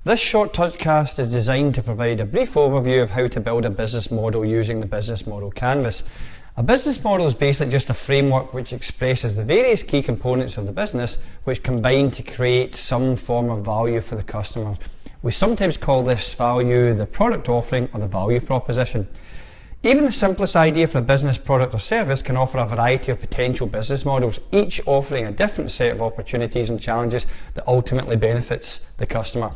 This short touchcast is designed to provide a brief overview of how to build a business model using the Business Model Canvas. A business model is basically just a framework which expresses the various key components of the business which combine to create some form of value for the customer. We sometimes call this value the product offering or the value proposition. Even the simplest idea for a business, product or service can offer a variety of potential business models, each offering a different set of opportunities and challenges that ultimately benefits the customer.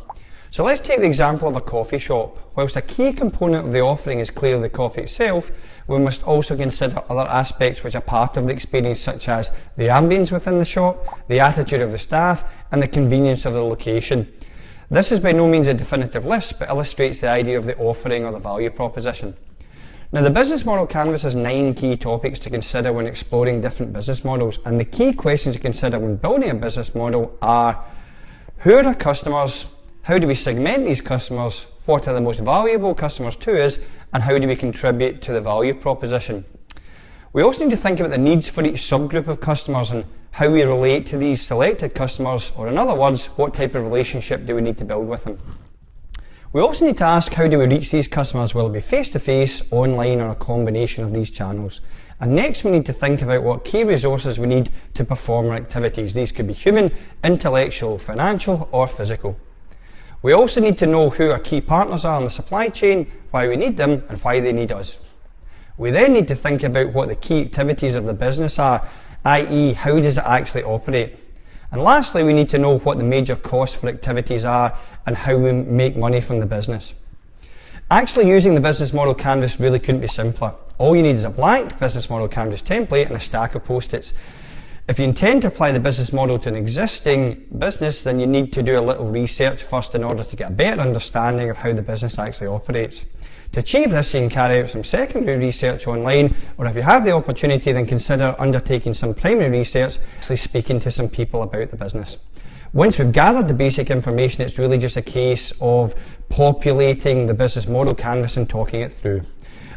So let's take the example of a coffee shop. Whilst a key component of the offering is clearly the coffee itself, we must also consider other aspects which are part of the experience, such as the ambience within the shop, the attitude of the staff, and the convenience of the location. This is by no means a definitive list, but illustrates the idea of the offering or the value proposition. Now, the Business Model Canvas has 9 key topics to consider when exploring different business models, and the key questions to consider when building a business model are: who are our customers? How do we segment these customers? What are the most valuable customers to us? And how do we contribute to the value proposition? We also need to think about the needs for each subgroup of customers and how we relate to these selected customers, or in other words, what type of relationship do we need to build with them? We also need to ask, how do we reach these customers? Will it be face-to-face, online, or a combination of these channels? And next we need to think about what key resources we need to perform our activities. These could be human, intellectual, financial, or physical. We also need to know who our key partners are in the supply chain, why we need them, and why they need us. We then need to think about what the key activities of the business are, i.e. how does it actually operate? And lastly, we need to know what the major costs for activities are and how we make money from the business. Actually, using the Business Model Canvas really couldn't be simpler. All you need is a blank Business Model Canvas template and a stack of post-its. If you intend to apply the business model to an existing business, then you need to do a little research first in order to get a better understanding of how the business actually operates. To achieve this, you can carry out some secondary research online, or if you have the opportunity, then consider undertaking some primary research, actually speaking to some people about the business. Once we've gathered the basic information, it's really just a case of populating the Business Model Canvas and talking it through.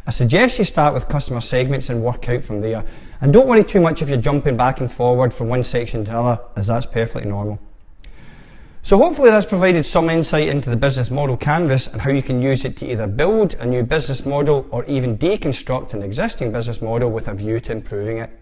I suggest you start with customer segments and work out from there. And don't worry too much if you're jumping back and forward from one section to another, as that's perfectly normal. So hopefully that's provided some insight into the Business Model Canvas and how you can use it to either build a new business model or even deconstruct an existing business model with a view to improving it.